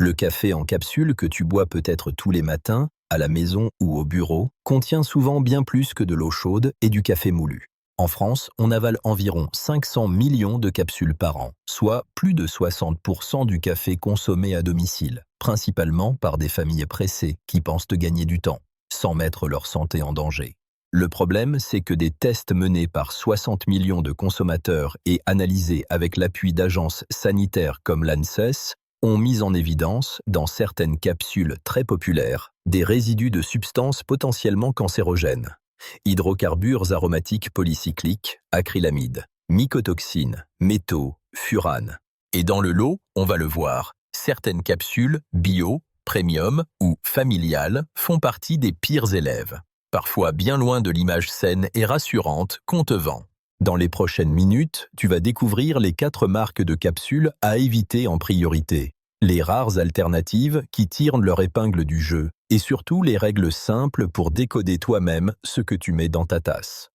Le café en capsule que tu bois peut-être tous les matins, à la maison ou au bureau, contient souvent bien plus que de l'eau chaude et du café moulu. En France, on avale environ 500 millions de capsules par an, soit plus de 60% du café consommé à domicile, principalement par des familles pressées qui pensent gagner du temps, sans mettre leur santé en danger. Le problème, c'est que des tests menés par 60 millions de consommateurs et analysés avec l'appui d'agences sanitaires comme l'ANSES ont mis en évidence, dans certaines capsules très populaires, des résidus de substances potentiellement cancérogènes. Hydrocarbures aromatiques polycycliques, acrylamide, mycotoxines, métaux, furanes. Et dans le lot, on va le voir, certaines capsules bio, premium ou familiales font partie des pires élèves, parfois bien loin de l'image saine et rassurante qu'on te vend. Dans les prochaines minutes, tu vas découvrir les 4 marques de capsules à éviter en priorité, les rares alternatives qui tirent leur épingle du jeu, et surtout les règles simples pour décoder toi-même ce que tu mets dans ta tasse.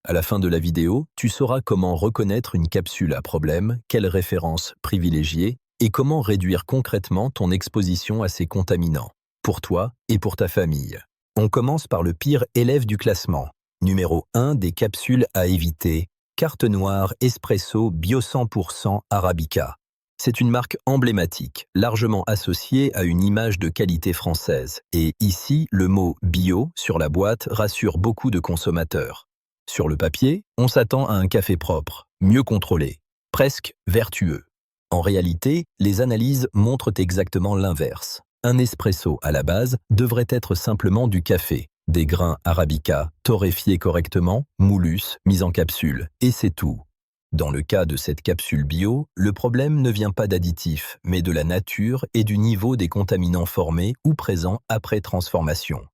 À la fin de la vidéo, tu sauras comment reconnaître une capsule à problème, quelles références privilégier et comment réduire concrètement ton exposition à ces contaminants, pour toi et pour ta famille. On commence par le pire élève du classement. Numéro 1 des capsules à éviter, Carte Noire Espresso Bio 100% Arabica. C'est une marque emblématique, largement associée à une image de qualité française. Et ici, le mot « bio » sur la boîte rassure beaucoup de consommateurs. Sur le papier, on s'attend à un café propre, mieux contrôlé, presque vertueux. En réalité, les analyses montrent exactement l'inverse. Un espresso à la base devrait être simplement du café, des grains arabica, torréfiés correctement, moulus, mis en capsule, et c'est tout. Dans le cas de cette capsule bio, le problème ne vient pas d'additifs, mais de la nature et du niveau des contaminants formés ou présents après transformation.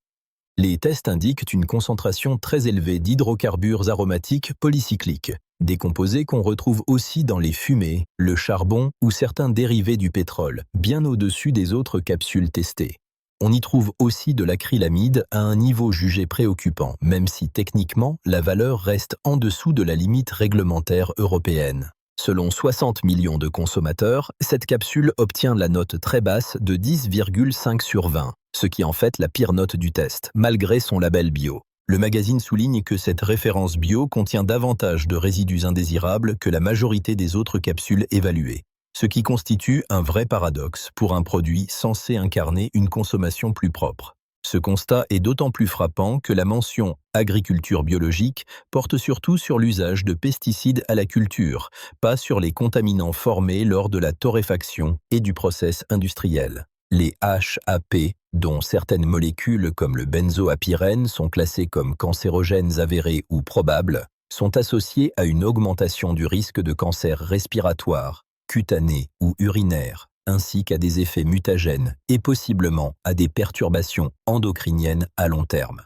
Les tests indiquent une concentration très élevée d'hydrocarbures aromatiques polycycliques, des composés qu'on retrouve aussi dans les fumées, le charbon ou certains dérivés du pétrole, bien au-dessus des autres capsules testées. On y trouve aussi de l'acrylamide à un niveau jugé préoccupant, même si techniquement, la valeur reste en dessous de la limite réglementaire européenne. Selon 60 millions de consommateurs, cette capsule obtient la note très basse de 10,5 sur 20, ce qui est en fait la pire note du test, malgré son label bio. Le magazine souligne que cette référence bio contient davantage de résidus indésirables que la majorité des autres capsules évaluées, ce qui constitue un vrai paradoxe pour un produit censé incarner une consommation plus propre. Ce constat est d'autant plus frappant que la mention « agriculture biologique » porte surtout sur l'usage de pesticides à la culture, pas sur les contaminants formés lors de la torréfaction et du process industriel. Les HAP, dont certaines molécules comme le benzoapyrène sont classées comme cancérogènes avérés ou probables, sont associées à une augmentation du risque de cancer respiratoire, cutané ou urinaire, ainsi qu'à des effets mutagènes et possiblement à des perturbations endocriniennes à long terme.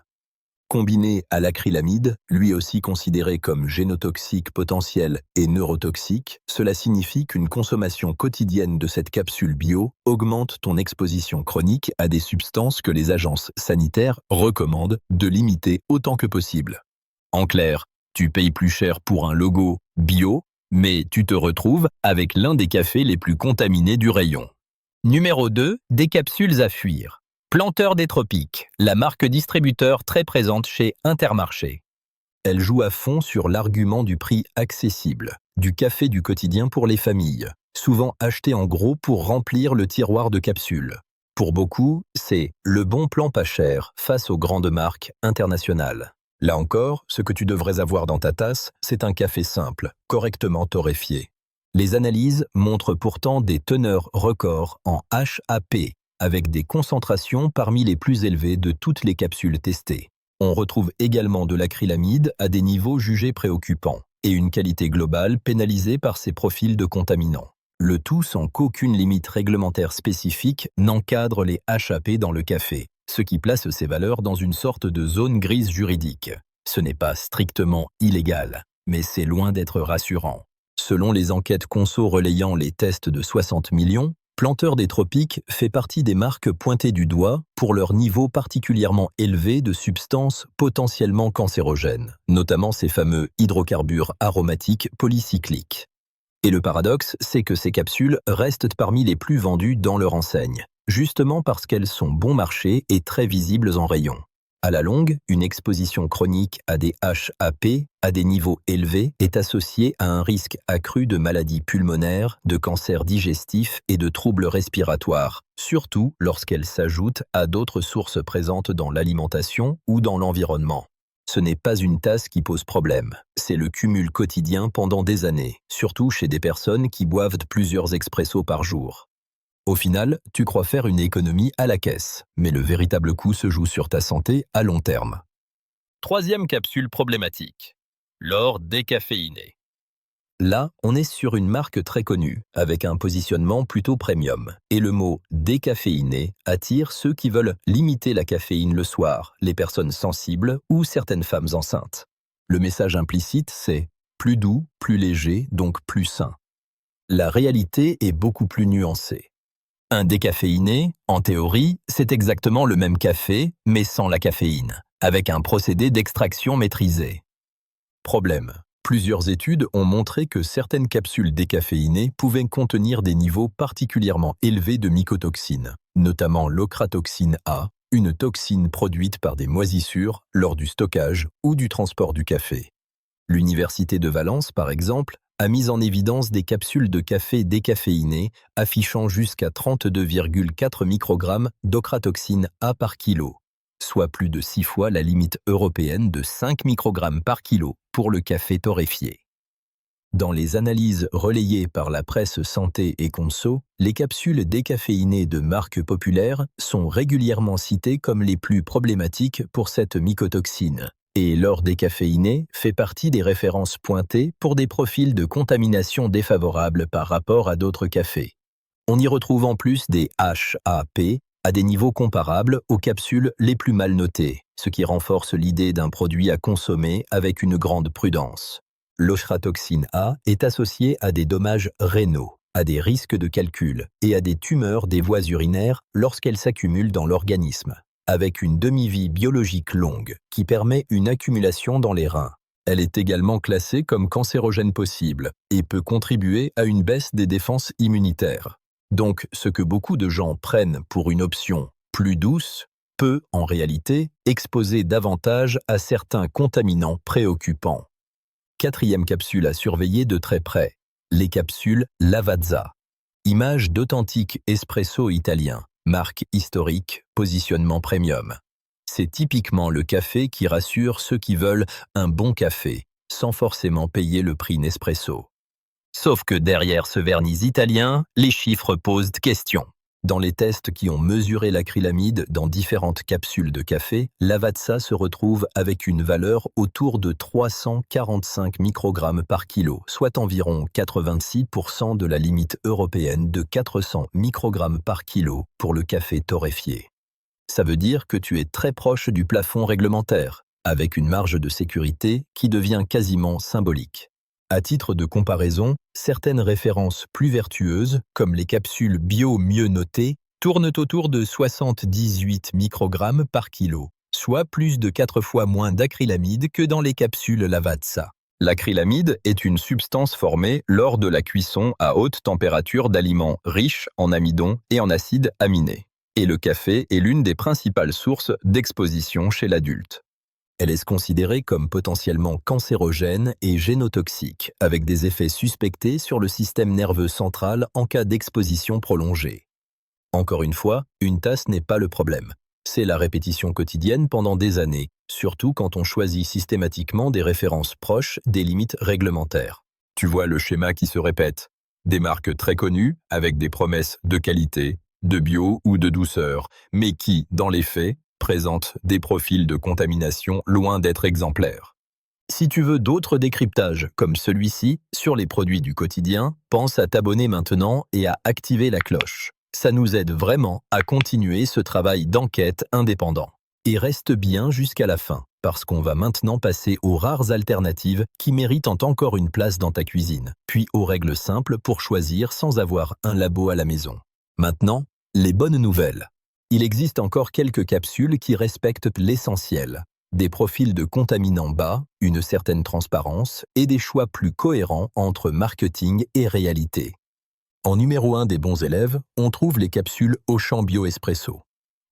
Combiné à l'acrylamide, lui aussi considéré comme génotoxique potentiel et neurotoxique, cela signifie qu'une consommation quotidienne de cette capsule bio augmente ton exposition chronique à des substances que les agences sanitaires recommandent de limiter autant que possible. En clair, tu payes plus cher pour un logo bio, mais tu te retrouves avec l'un des cafés les plus contaminés du rayon. Numéro 2, des capsules à fuir. Planteur des Tropiques, la marque distributeur très présente chez Intermarché. Elle joue à fond sur l'argument du prix accessible, du café du quotidien pour les familles, souvent acheté en gros pour remplir le tiroir de capsules. Pour beaucoup, c'est le bon plan pas cher face aux grandes marques internationales. Là encore, ce que tu devrais avoir dans ta tasse, c'est un café simple, correctement torréfié. Les analyses montrent pourtant des teneurs records en HAP, avec des concentrations parmi les plus élevées de toutes les capsules testées. On retrouve également de l'acrylamide à des niveaux jugés préoccupants, et une qualité globale pénalisée par ces profils de contaminants. Le tout sans qu'aucune limite réglementaire spécifique n'encadre les HAP dans le café, ce qui place ces valeurs dans une sorte de zone grise juridique. Ce n'est pas strictement illégal, mais c'est loin d'être rassurant. Selon les enquêtes conso relayant les tests de 60 millions, Planteur des Tropiques fait partie des marques pointées du doigt pour leur niveau particulièrement élevé de substances potentiellement cancérogènes, notamment ces fameux hydrocarbures aromatiques polycycliques. Et le paradoxe, c'est que ces capsules restent parmi les plus vendues dans leur enseigne, justement parce qu'elles sont bon marché et très visibles en rayon. À la longue, une exposition chronique à des HAP à des niveaux élevés est associée à un risque accru de maladies pulmonaires, de cancers digestifs et de troubles respiratoires, surtout lorsqu'elles s'ajoutent à d'autres sources présentes dans l'alimentation ou dans l'environnement. Ce n'est pas une tasse qui pose problème, c'est le cumul quotidien pendant des années, surtout chez des personnes qui boivent plusieurs expressos par jour. Au final, tu crois faire une économie à la caisse, mais le véritable coût se joue sur ta santé à long terme. Troisième capsule problématique. L'or décaféiné. Là, on est sur une marque très connue, avec un positionnement plutôt premium. Et le mot décaféiné attire ceux qui veulent limiter la caféine le soir, les personnes sensibles ou certaines femmes enceintes. Le message implicite, c'est plus doux, plus léger, donc plus sain. La réalité est beaucoup plus nuancée. Un décaféiné, en théorie, c'est exactement le même café, mais sans la caféine, avec un procédé d'extraction maîtrisé. Problème. Plusieurs études ont montré que certaines capsules décaféinées pouvaient contenir des niveaux particulièrement élevés de mycotoxines, notamment l'ochratoxine A, une toxine produite par des moisissures lors du stockage ou du transport du café. L'Université de Valence, par exemple, a mis en évidence des capsules de café décaféinées affichant jusqu'à 32,4 microgrammes d'ochratoxine A par kilo, soit plus de 6 fois la limite européenne de 5 microgrammes par kilo pour le café torréfié. Dans les analyses relayées par la presse santé et conso, les capsules décaféinées de marques populaires sont régulièrement citées comme les plus problématiques pour cette mycotoxine. Et l'or décaféiné fait partie des références pointées pour des profils de contamination défavorables par rapport à d'autres cafés. On y retrouve en plus des HAP à des niveaux comparables aux capsules les plus mal notées, ce qui renforce l'idée d'un produit à consommer avec une grande prudence. L'ochratoxine A est associée à des dommages rénaux, à des risques de calcul et à des tumeurs des voies urinaires lorsqu'elle s'accumule dans l'organisme, avec une demi-vie biologique longue qui permet une accumulation dans les reins. Elle est également classée comme cancérogène possible et peut contribuer à une baisse des défenses immunitaires. Donc, ce que beaucoup de gens prennent pour une option plus douce peut, en réalité, exposer davantage à certains contaminants préoccupants. Quatrième capsule à surveiller de très près, les capsules Lavazza. Image d'authentique espresso italien. Marque historique, positionnement premium. C'est typiquement le café qui rassure ceux qui veulent un bon café, sans forcément payer le prix Nespresso. Sauf que derrière ce vernis italien, les chiffres posent question. Dans les tests qui ont mesuré l'acrylamide dans différentes capsules de café, Lavazza se retrouve avec une valeur autour de 345 microgrammes par kilo, soit environ 86% de la limite européenne de 400 microgrammes par kilo pour le café torréfié. Ça veut dire que tu es très proche du plafond réglementaire, avec une marge de sécurité qui devient quasiment symbolique. À titre de comparaison, certaines références plus vertueuses, comme les capsules bio mieux notées, tournent autour de 78 microgrammes par kilo, soit plus de 4 fois moins d'acrylamide que dans les capsules Lavazza. L'acrylamide est une substance formée lors de la cuisson à haute température d'aliments riches en amidon et en acides aminés. Et le café est l'une des principales sources d'exposition chez l'adulte. Elle est considérée comme potentiellement cancérogène et génotoxique, avec des effets suspectés sur le système nerveux central en cas d'exposition prolongée. Encore une fois, une tasse n'est pas le problème. C'est la répétition quotidienne pendant des années, surtout quand on choisit systématiquement des références proches des limites réglementaires. Tu vois le schéma qui se répète. Des marques très connues, avec des promesses de qualité, de bio ou de douceur, mais qui, dans les faits, présentent des profils de contamination loin d'être exemplaires. Si tu veux d'autres décryptages comme celui-ci sur les produits du quotidien, pense à t'abonner maintenant et à activer la cloche. Ça nous aide vraiment à continuer ce travail d'enquête indépendant. Et reste bien jusqu'à la fin, parce qu'on va maintenant passer aux rares alternatives qui méritent encore une place dans ta cuisine, puis aux règles simples pour choisir sans avoir un labo à la maison. Maintenant, les bonnes nouvelles. Il existe encore quelques capsules qui respectent l'essentiel. Des profils de contaminants bas, une certaine transparence et des choix plus cohérents entre marketing et réalité. En numéro 1 des bons élèves, on trouve les capsules Auchan Bio Espresso.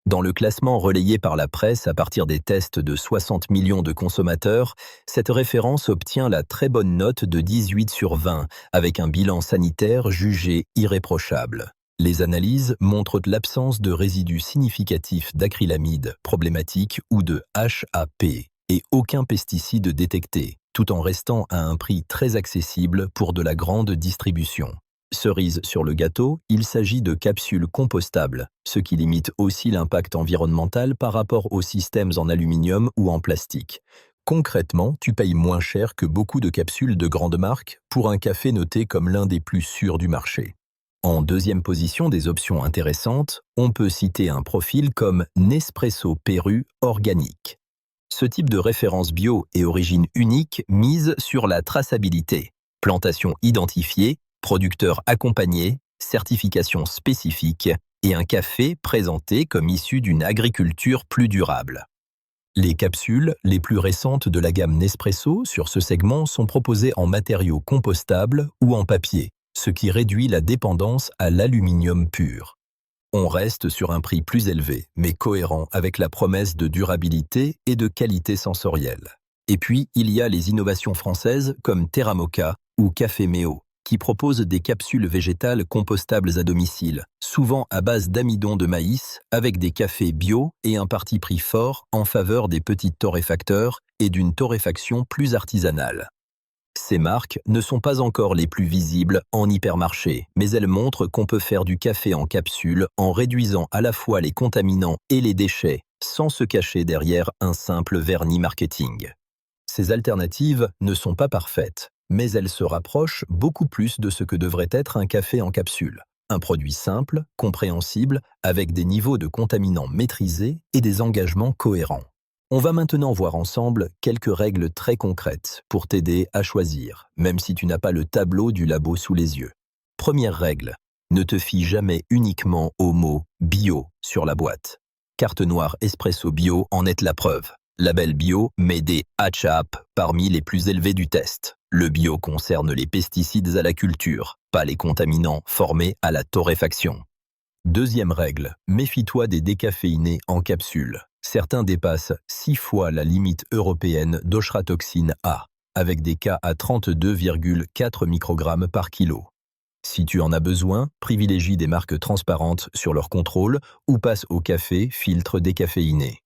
Dans le classement relayé par la presse à partir des tests de 60 millions de consommateurs, cette référence obtient la très bonne note de 18 sur 20, avec un bilan sanitaire jugé irréprochable. Les analyses montrent l'absence de résidus significatifs d'acrylamide problématique ou de HAP et aucun pesticide détecté, tout en restant à un prix très accessible pour de la grande distribution. Cerise sur le gâteau, il s'agit de capsules compostables, ce qui limite aussi l'impact environnemental par rapport aux systèmes en aluminium ou en plastique. Concrètement, tu payes moins cher que beaucoup de capsules de grandes marques pour un café noté comme l'un des plus sûrs du marché. En deuxième position des options intéressantes, on peut citer un profil comme Nespresso Peru Organique. Ce type de référence bio et origine unique mise sur la traçabilité, plantation identifiée, producteur accompagné, certification spécifique et un café présenté comme issu d'une agriculture plus durable. Les capsules les plus récentes de la gamme Nespresso sur ce segment sont proposées en matériaux compostables ou en papier, ce qui réduit la dépendance à l'aluminium pur. On reste sur un prix plus élevé, mais cohérent avec la promesse de durabilité et de qualité sensorielle. Et puis, il y a les innovations françaises comme Terra Moka ou Café Méo, qui proposent des capsules végétales compostables à domicile, souvent à base d'amidon de maïs, avec des cafés bio et un parti pris fort en faveur des petits torréfacteurs et d'une torréfaction plus artisanale. Ces marques ne sont pas encore les plus visibles en hypermarché, mais elles montrent qu'on peut faire du café en capsule en réduisant à la fois les contaminants et les déchets, sans se cacher derrière un simple vernis marketing. Ces alternatives ne sont pas parfaites, mais elles se rapprochent beaucoup plus de ce que devrait être un café en capsule. Un produit simple, compréhensible, avec des niveaux de contaminants maîtrisés et des engagements cohérents. On va maintenant voir ensemble quelques règles très concrètes pour t'aider à choisir, même si tu n'as pas le tableau du labo sous les yeux. Première règle, ne te fie jamais uniquement au mot « bio » sur la boîte. Carte noire Espresso Bio en est la preuve. Label bio met des HAP parmi les plus élevés du test. Le bio concerne les pesticides à la culture, pas les contaminants formés à la torréfaction. Deuxième règle, méfie-toi des décaféinés en capsule. Certains dépassent 6 fois la limite européenne d'ochratoxine A, avec des cas à 32,4 microgrammes par kilo. Si tu en as besoin, privilégie des marques transparentes sur leur contrôle ou passe au café filtre décaféiné.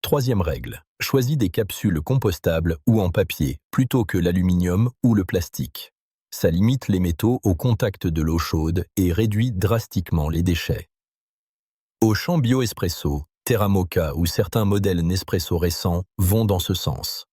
Troisième règle, choisis des capsules compostables ou en papier plutôt que l'aluminium ou le plastique. Ça limite les métaux au contact de l'eau chaude et réduit drastiquement les déchets. Auchan Bio Espresso, Terra Moka ou certains modèles Nespresso récents vont dans ce sens.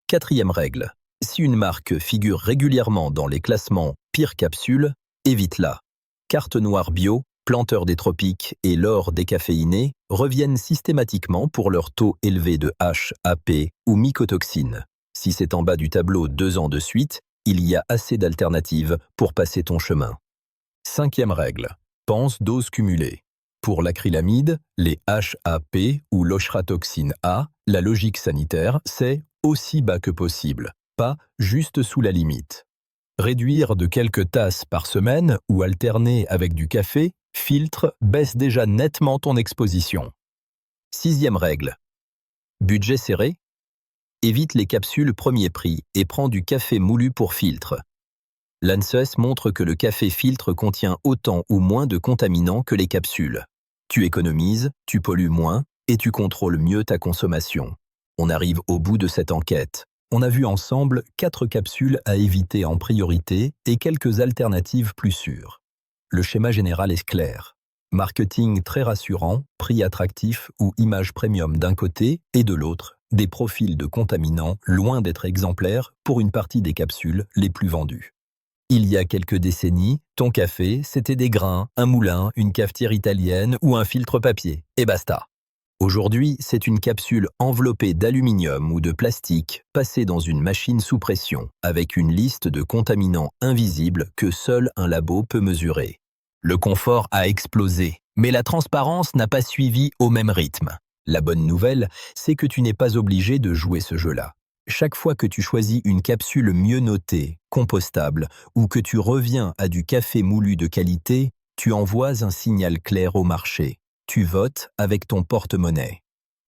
Quatrième règle, si une marque figure régulièrement dans les classements pire capsule, évite-la. Carte noire bio, Planteur des tropiques et l'or décaféiné reviennent systématiquement pour leur taux élevé de HAP ou mycotoxines. Si c'est en bas du tableau 2 ans de suite, il y a assez d'alternatives pour passer ton chemin. Cinquième règle, pense dose cumulée. Pour l'acrylamide, les HAP ou l'ochratoxine A, la logique sanitaire, c'est aussi bas que possible, pas juste sous la limite. Réduire de quelques tasses par semaine ou alterner avec du café, filtre, baisse déjà nettement ton exposition. Sixième règle. Budget serré? Évite les capsules premier prix et prends du café moulu pour filtre. L'ANSES montre que le café filtre contient autant ou moins de contaminants que les capsules. Tu économises, tu pollues moins et tu contrôles mieux ta consommation. On arrive au bout de cette enquête. On a vu ensemble 4 capsules à éviter en priorité et quelques alternatives plus sûres. Le schéma général est clair. Marketing très rassurant, prix attractif ou image premium d'un côté et de l'autre, des profils de contaminants loin d'être exemplaires pour une partie des capsules les plus vendues. Il y a quelques décennies, ton café, c'était des grains, un moulin, une cafetière italienne ou un filtre papier, et basta. Aujourd'hui, c'est une capsule enveloppée d'aluminium ou de plastique, passée dans une machine sous pression, avec une liste de contaminants invisibles que seul un labo peut mesurer. Le confort a explosé, mais la transparence n'a pas suivi au même rythme. La bonne nouvelle, c'est que tu n'es pas obligé de jouer ce jeu-là. Chaque fois que tu choisis une capsule mieux notée, compostable, ou que tu reviens à du café moulu de qualité, tu envoies un signal clair au marché. Tu votes avec ton porte-monnaie.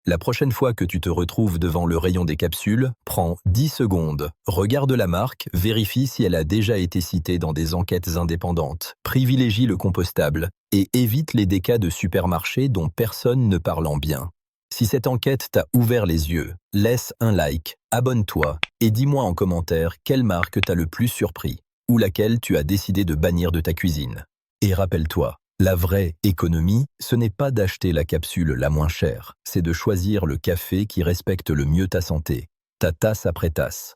La prochaine fois que tu te retrouves devant le rayon des capsules, prends 10 secondes, regarde la marque, vérifie si elle a déjà été citée dans des enquêtes indépendantes, privilégie le compostable et évite les décas de supermarché dont personne ne parle en bien. Si cette enquête t'a ouvert les yeux, laisse un like, abonne-toi et dis-moi en commentaire quelle marque t'a le plus surpris ou laquelle tu as décidé de bannir de ta cuisine. Et rappelle-toi, la vraie économie, ce n'est pas d'acheter la capsule la moins chère, c'est de choisir le café qui respecte le mieux ta santé, ta tasse après tasse.